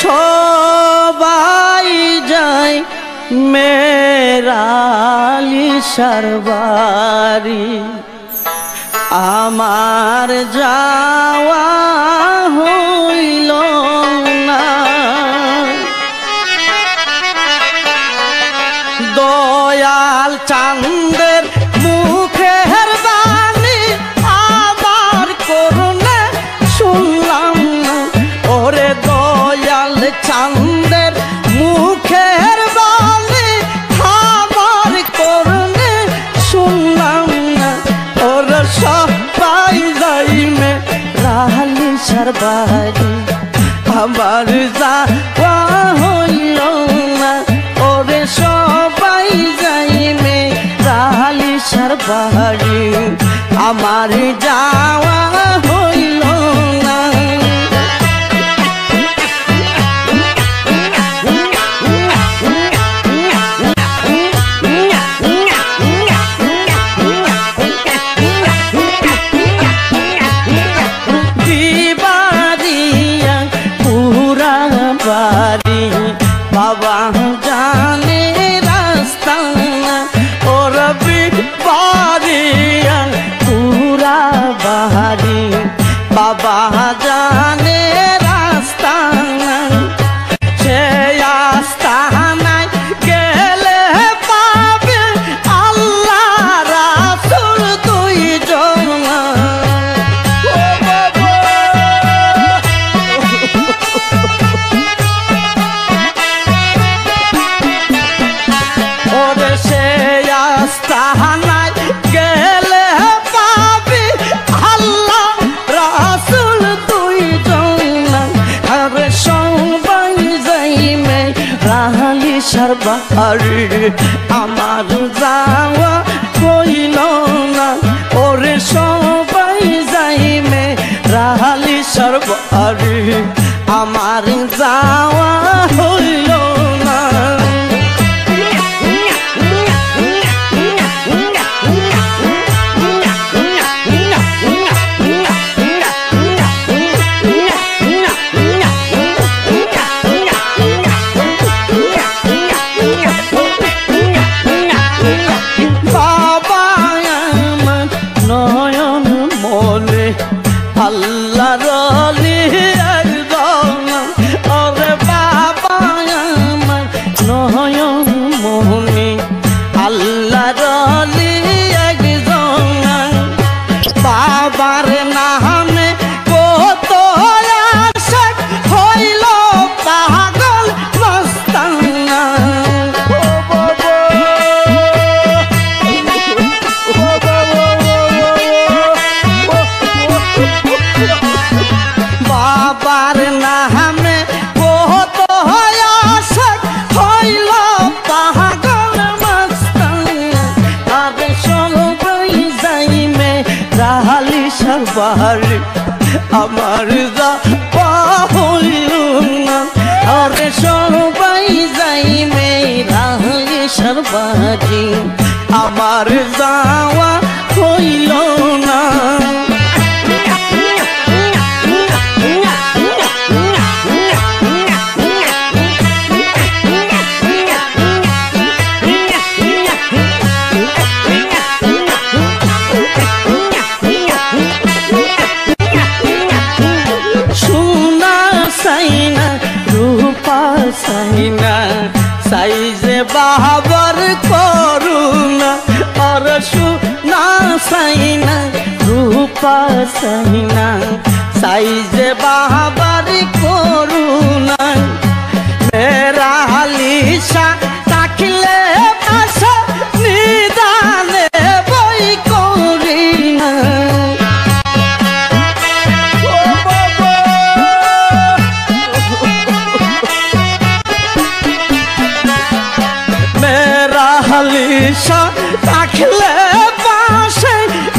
সবাই যায় মেরালিশার বাড়ি, আমার যাওয়া হইল না। দয়াল চাঁদের মুখের বাণী আমার করুণে শুনলাম না। ওরে দয়াল চাঁদের মুখের বাণী আমার করুণে শুনলাম না। ওরে সবাই যাই মেরালিশার বাড়ি, আমার যাওয়া হইল না। ওরে সবাই যাই মেরালিশার বাড়ি, আমার যাওয়া হইল না। দিবারিয়া পুরা বাড়ি বাবা জানে রাস্তা, ওর বিবারিয়া পুরা বাড়ি বাবা জানে রাস্তা। সে আস্তানায় গেলে পাবে আল্লাহ রাসূল দুইজন। ওরে সে আস্তানায় গেলে পাবে আল্লাহ রাসূল দুইজন। আরে সবাই যাই মেরালিশার বাড়ি, আমার যাওয়া হইল না। ওরে সবাই যাই মেরালিশার বাড়ি, আমার যাওয়া হইল না। বাবা আমার নয়ন মনে আল্লাহর ওলি একজন। ওরে বাবা আমার নয়ন মনে আল্লাহর ওলি একজন। বাবার নামে কত আশিক হইল পাগল মস্তানা। বাবার নামে কত আশিক হইল পাগল মস্তানা। আরে সবাই যাই মেরালিশার বাড়ি, আমার যাওয়া হইল না। আরে সবাই যাই মেরালিশার বাড়ি, আমার যাওয়া হইল না। সোনা সাইনা রূপা সাইনা সাইজে বাবার করুণা। আর সোনা সাইনা রূপা সাইনা সাইজে বাবার করুণা। মেরালিশা থাকলে পাশে নিদানে বই করি না। মেরালিশা থাকলে পাশে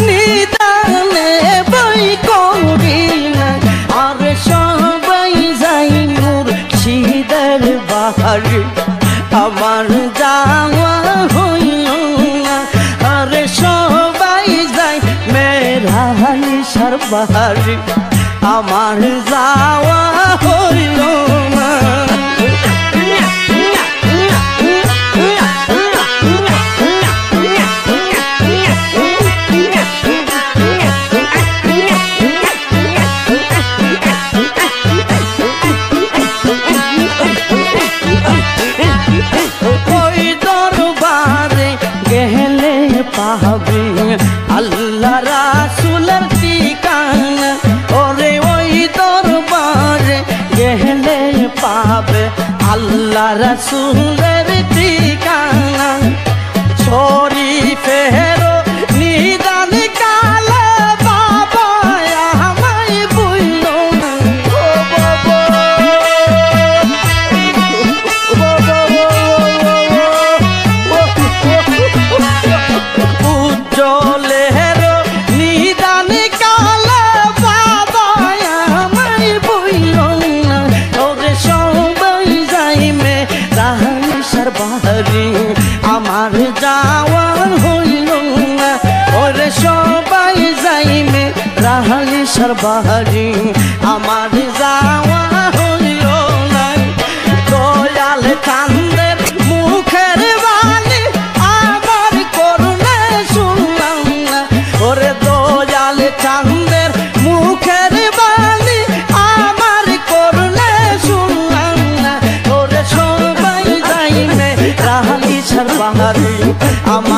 নিদানে বই করি না। আর সবাই যাই মুর্শিদের বাড়ি, আমার যাওয়া হইল না। আরে সবাই যাই মেরালিশার বাড়ি, আমার যাওয়া হইল না। আল্লাহ রাসূলের ঠিকানা ওরে ওই দরবারে গেলে পাবে আল্লাহ রাসূলের ঠিকানা শরীফের নিদান কালে বাবা আমায় বইলো না ও বাবা উজ্জ্বলের নিদান কালে বাবা আমায় বইলো না ওরে সবাই যাইমে রাহানিসার বাড়ি আমার যাওয়া হইল না ওরে সবাই যাইমে রাহানিসার বাড়ি আমার যাওয়া হইল না দয়াল কান্দের মুখের বাণী আমার করুণে শুনলাম না ওরে দয়াল কান্দের মুখের বাণী আমার করুণে শুনলাম না ওরে সবাই যাইমে রাহানিসার বাড়ি আমার